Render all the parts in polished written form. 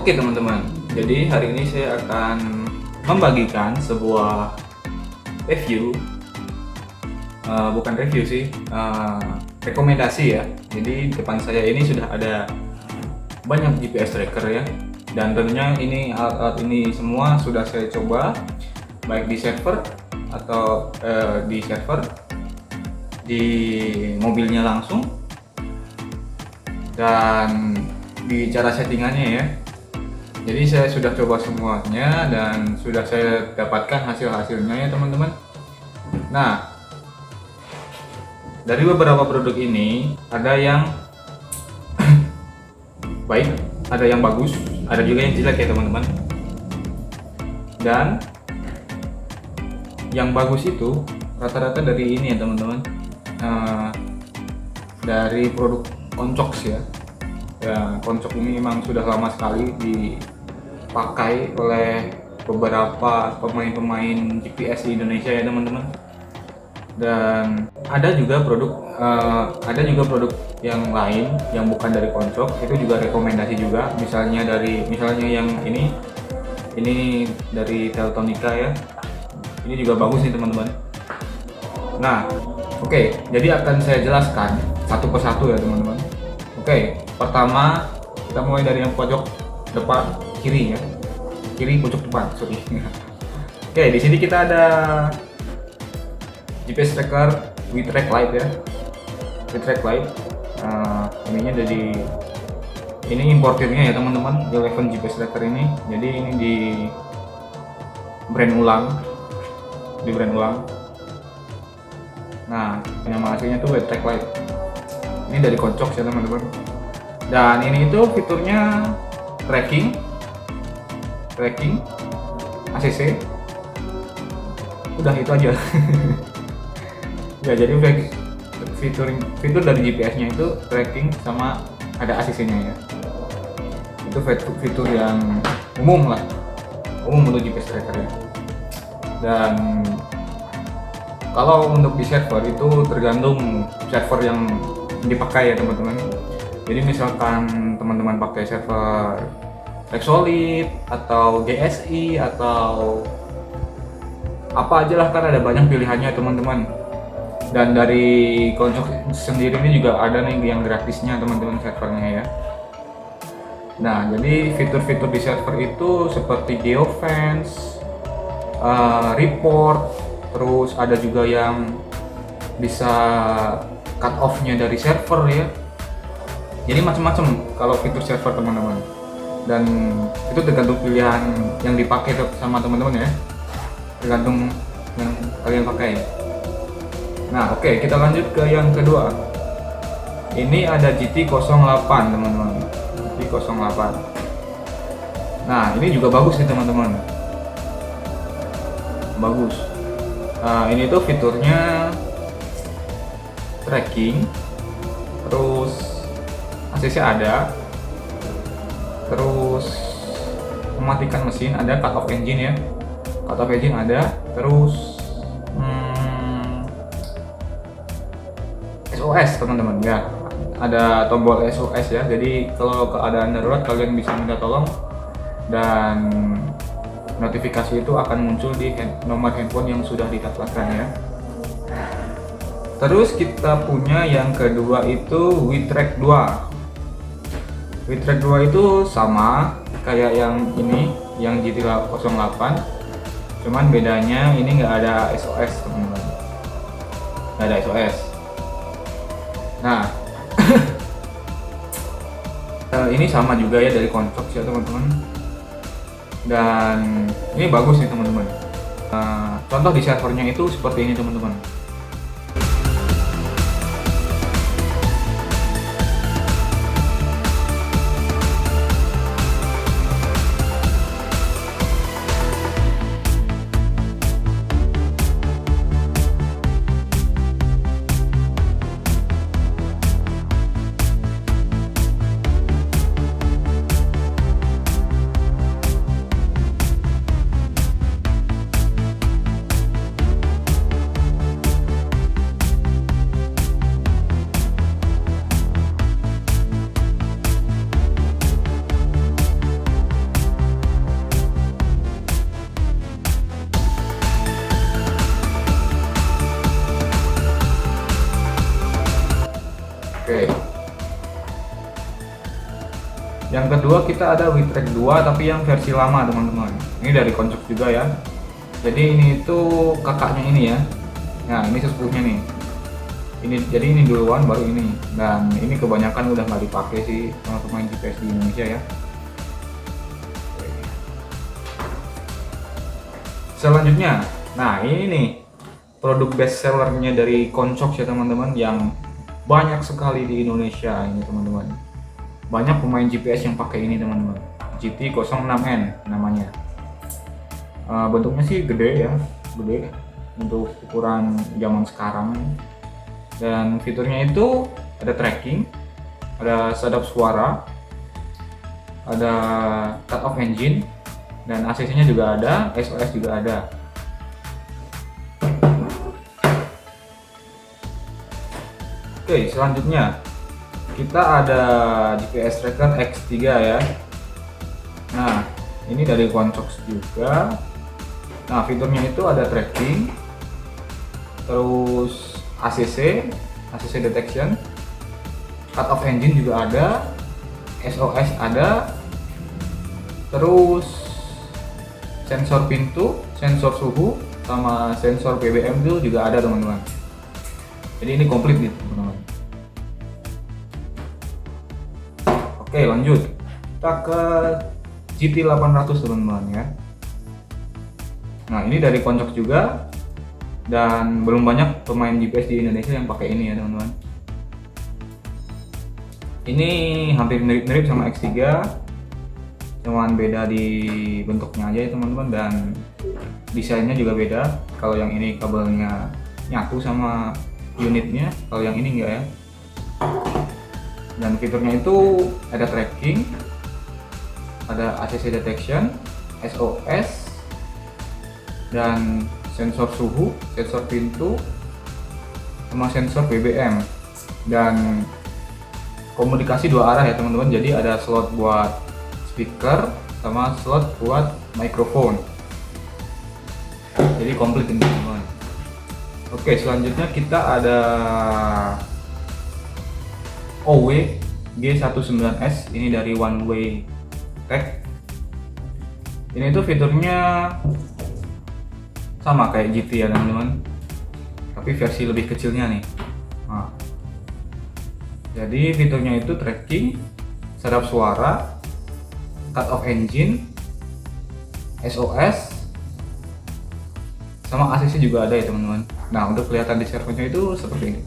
Oke teman-teman, jadi hari ini saya akan membagikan sebuah review, bukan review sih, rekomendasi ya. Jadi depan saya ini sudah ada banyak GPS tracker ya, dan tentunya ini alat-alat ini semua sudah saya coba baik di server atau di mobilnya langsung dan di cara settingannya ya. Jadi saya sudah coba semuanya dan sudah saya dapatkan hasil-hasilnya ya teman-teman. Nah, dari beberapa produk ini ada yang baik, ada yang bagus, ada juga yang jelek ya teman-teman. Dan yang bagus itu rata-rata dari ini ya teman-teman, dari produk Concox ya. Ya, Concox ini memang sudah lama sekali dipakai oleh beberapa pemain-pemain GPS di Indonesia ya teman-teman. Dan ada juga produk yang lain yang bukan dari Concox, itu juga rekomendasi juga. Misalnya yang ini dari Teltonika ya. Ini juga bagus nih teman-teman. Nah, oke, jadi akan saya jelaskan satu persatu ya teman-teman. Oke, pertama kita mulai dari yang pojok depan kiri ya. Kiri pojok depan, sorry. Oke, di sini kita ada GPS tracker WeTrack Lite ya. WeTrack Lite. Ini importirnya ya teman-teman, Eleven GPS tracker ini. Jadi ini di brand ulang. Nah, nama aslinya tuh WeTrack Lite. Ini dari Concox ya teman-teman. Dan ini itu fiturnya tracking ACC. Udah itu aja. Ya, jadi fitur dari GPS-nya itu tracking sama ada ACC-nya ya. Itu fitur yang umum untuk GPS tracker ya. Dan kalau untuk di server itu tergantung server yang dipakai ya teman-teman. Jadi misalkan teman-teman pakai server Exolid atau GSI atau apa aja lah, kan ada banyak pilihannya teman-teman. Dan dari Concox sendiri ini juga ada nih yang gratisnya teman-teman servernya ya. Nah, jadi fitur-fitur di server itu seperti geofence, report, terus ada juga yang bisa cut off-nya dari server ya. Jadi macam-macam kalau fitur server teman-teman. Dan itu tergantung pilihan yang dipakai sama teman-teman ya. Tergantung yang kalian pakai. Nah, oke, kita lanjut ke yang kedua. Ini ada GT08 teman-teman. GT08. Nah, ini juga bagus nih teman-teman. Bagus. Ini tuh fiturnya tracking, terus ACC ada, terus mematikan mesin ada, cut off engine ya, cut off engine ada, terus SOS teman-teman ya, ada tombol SOS ya. Jadi kalau keadaan darurat kalian bisa minta tolong dan notifikasi itu akan muncul di nomor handphone yang sudah didaftarkan ya. Terus kita punya yang kedua itu WeTrack 2. WeTrack 2 itu sama kayak yang ini, yang GT08, cuman bedanya ini nggak ada SOS teman-teman, nggak ada SOS. Nah, ini sama juga ya dari Concox ya teman-teman. Dan ini bagus nih teman-teman. Contoh di servernya itu seperti ini teman-teman. Yang kedua kita ada WeTrack 2 tapi yang versi lama teman-teman. Ini dari Koncox juga ya. Jadi ini itu kakaknya ini ya. Nah ini sesepuhnya nih. Ini jadi ini duluan baru ini. Dan ini kebanyakan udah nggak dipakai sih sama pemain GPS di Indonesia ya. Selanjutnya, nah ini nih produk best sellernya dari Koncox ya teman-teman, yang banyak sekali di Indonesia ini teman-teman. Banyak pemain GPS yang pakai ini teman-teman. GT06N namanya. Bentuknya sih gede ya, gede untuk ukuran zaman sekarang. Dan fiturnya itu ada tracking, ada sadap suara, ada cut off engine, dan ACC-nya juga ada, SOS juga ada. Oke, selanjutnya kita ada GPS tracker X3 ya. Nah, ini dari Koncox juga. Nah, fiturnya itu ada tracking, terus ACC detection, cut off engine juga ada, SOS ada, terus sensor pintu, sensor suhu, sama sensor BBM itu juga ada teman-teman. Jadi ini komplit gitu teman-teman. Oke, lanjut kita ke GT800 teman-teman ya. Nah ini dari Koncox juga, dan belum banyak pemain GPS di Indonesia yang pakai ini ya teman-teman. Ini hampir mirip-mirip sama X3, cuman beda di bentuknya aja ya teman-teman, dan desainnya juga beda. Kalau yang ini kabelnya nyatu sama unitnya, kalau yang ini enggak ya. Dan fiturnya itu ada tracking, ada ACC detection, SOS, dan sensor suhu, sensor pintu, sama sensor BBM, dan komunikasi dua arah ya teman-teman. Jadi ada slot buat speaker sama slot buat mikrofon. Jadi komplit ini teman-teman. Oke, selanjutnya kita ada OW G19S, ini dari One Way Tech. Ini tuh fiturnya sama kayak GT ya teman-teman, tapi versi lebih kecilnya nih. Nah, jadi fiturnya itu tracking, sadap suara, cut off engine, SOS, sama ACC juga ada ya teman-teman. Nah untuk kelihatan di servonya itu seperti ini.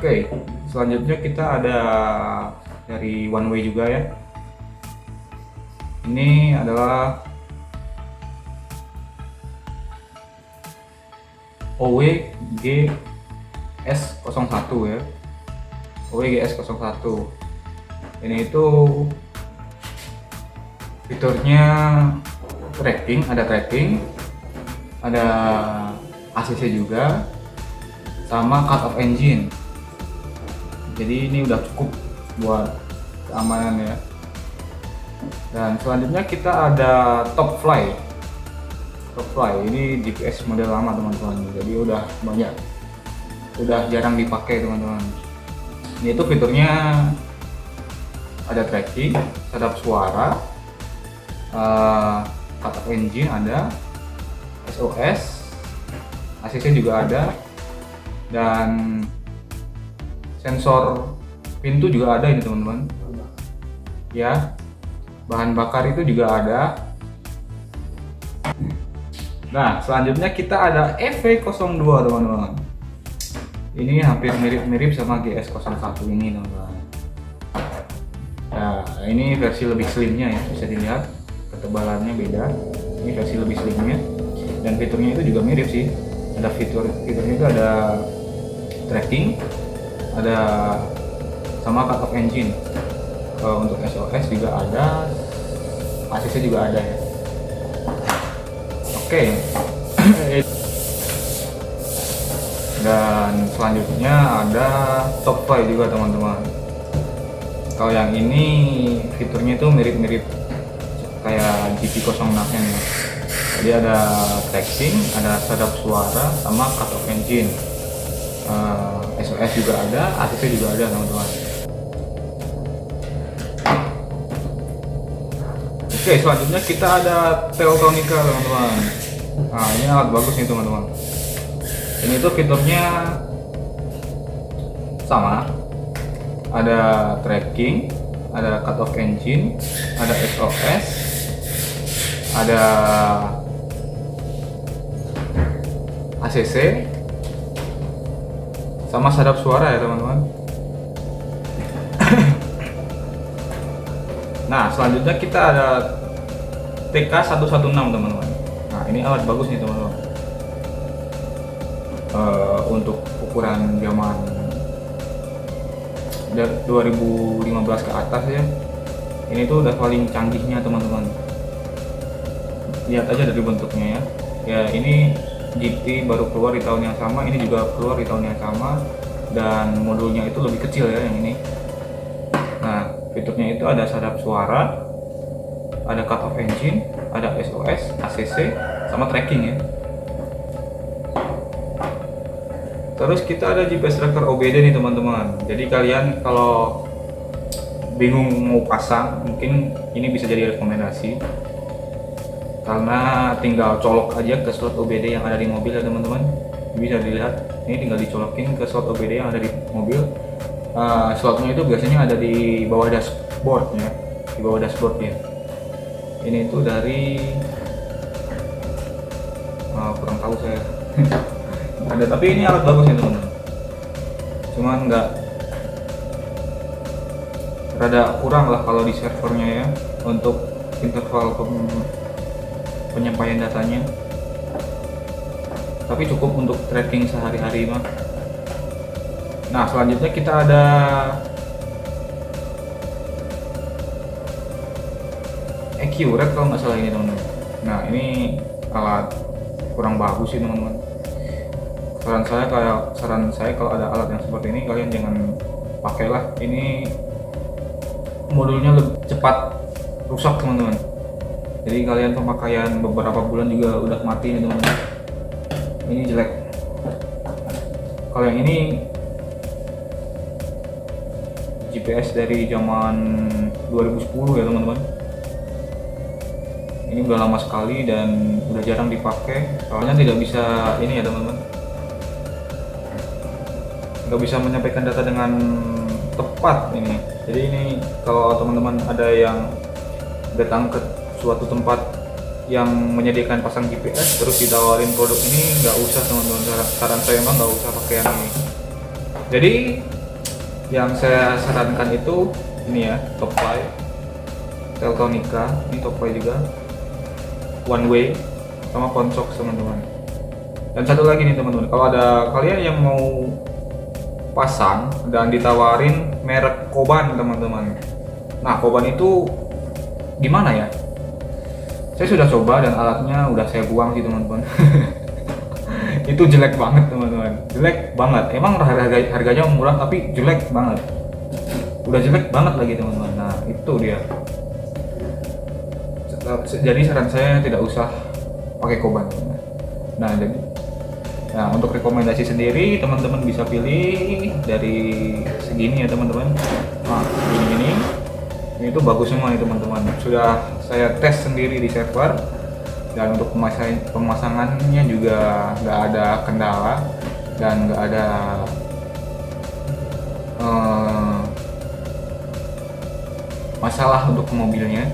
Oke, selanjutnya kita ada dari One Way juga ya. Ini adalah OW GS01 ya. OW GS01. Ini itu fiturnya tracking, ada ACC juga, sama cut off engine. Jadi ini udah cukup buat keamanan ya. Dan selanjutnya kita ada Top Fly. Ini GPS model lama teman-teman. Jadi udah jarang dipakai teman-teman. Ini itu fiturnya ada tracking, sadap suara, cut off engine ada, SOS, ACC juga ada, dan sensor pintu juga ada ini teman-teman ya. Bahan bakar itu juga ada. Nah selanjutnya kita ada EV02 teman-teman. Ini hampir mirip-mirip sama GS01 ini teman-teman. Nah ini versi lebih slimnya ya, bisa dilihat ketebalannya beda. Ini versi lebih slimnya, dan fiturnya itu juga mirip sih. Ada fiturnya itu ada tracking, ada sama cut off engine. Untuk SOS juga ada, ACC juga ada ya. Oke. Dan selanjutnya ada top fly juga teman-teman. Kalau yang ini fiturnya itu mirip-mirip kayak GP06M ya. Jadi ada tracking, ada sadap suara, sama cut off engine. SOS juga ada, ACC juga ada teman-teman. Oke, selanjutnya kita ada Teltonika teman-teman. Nah, ini alat bagus nih teman-teman. Ini tuh fiturnya sama, ada tracking, ada cut off engine, ada SOS, ada ACC, sama sadap suara ya teman-teman. Nah, selanjutnya kita ada TK116 teman-teman. Nah, ini alat bagus nih teman-teman. Untuk ukuran zaman 2015 ke atas ya, ini tuh udah paling canggihnya teman-teman. Lihat aja dari bentuknya ya. Ya, ini GT baru keluar di tahun yang sama, ini juga keluar di tahun yang sama, dan modulnya itu lebih kecil ya yang ini. Nah, fiturnya itu ada sadap suara, ada cut off engine, ada SOS, ACC, sama tracking ya. Terus kita ada GPS tracker OBD nih teman-teman. Jadi kalian kalau bingung mau pasang, mungkin ini bisa jadi rekomendasi, karena tinggal colok aja ke slot OBD yang ada di mobil ya teman-teman. Bisa dilihat, ini tinggal dicolokin ke slot OBD yang ada di mobil. Slotnya itu biasanya ada di bawah dashboard ya, di bawah dashboard ya. Ini itu dari kurang tahu saya. Ada, tapi ini alat bagus ya teman-teman. Cuman nggak, rada kurang lah kalau di servernya ya untuk interval penyampaian datanya. Tapi cukup untuk tracking sehari-hari mah. Nah, selanjutnya kita ada Accurate kalau nggak salah ini teman-teman. Nah, ini alat kurang bagus sih teman-teman. Saran saya kalau ada alat yang seperti ini, kalian jangan pakailah. Ini modulnya lebih cepat rusak teman-teman. Jadi kalian pemakaian beberapa bulan juga udah mati nih teman-teman. Ini jelek. Kalau yang ini GPS dari zaman 2010 ya teman-teman. Ini udah lama sekali dan udah jarang dipakai, soalnya tidak bisa ini ya teman-teman, nggak bisa menyampaikan data dengan tepat ini. Jadi ini kalau teman-teman ada yang datang ke suatu tempat yang menyediakan pasang GPS terus ditawarin produk ini, nggak usah teman-teman. Saran saya emang nggak usah pakai yang ini. Jadi yang saya sarankan itu ini ya, top fly Teltonika, ini top fly juga, one way sama Ponsox teman-teman. Dan satu lagi nih teman-teman, kalau ada kalian yang mau pasang dan ditawarin merek Koban teman-teman. Nah, Koban itu gimana ya? Saya sudah coba dan alatnya udah saya buang sih teman-teman. Itu jelek banget teman-teman, jelek banget. Emang harganya murah tapi jelek banget. Udah jelek banget lagi teman-teman. Nah, itu dia. Jadi saran saya tidak usah pakai Koban. Nah, untuk rekomendasi sendiri teman-teman bisa pilih dari segini ya teman-teman. Nah, ini itu bagus semua nih teman-teman. Sudah saya tes sendiri di server, dan untuk pemasangannya juga nggak ada kendala dan nggak ada masalah untuk mobilnya.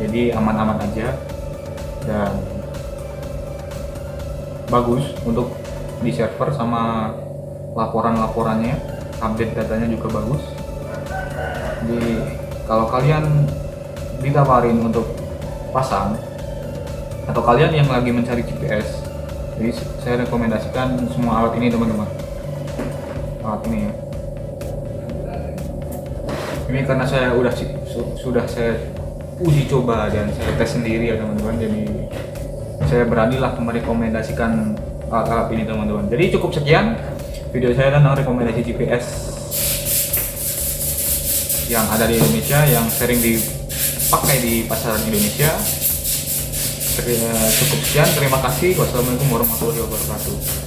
Jadi aman-aman aja dan bagus untuk di server, sama laporan-laporannya, update datanya juga bagus. Jadi kalau kalian ditawarin untuk pasang, atau kalian yang lagi mencari GPS. Jadi saya rekomendasikan semua alat ini teman-teman. Alat ini ya. Ini karena saya sudah saya uji coba dan saya tes sendiri ya teman-teman. Jadi saya beranilah merekomendasikan alat-alat ini teman-teman. Jadi cukup sekian video saya tentang rekomendasi GPS yang ada di Indonesia, yang sering dipakai di pasaran Indonesia. Cukup sekian, terima kasih. Wassalamualaikum warahmatullahi wabarakatuh.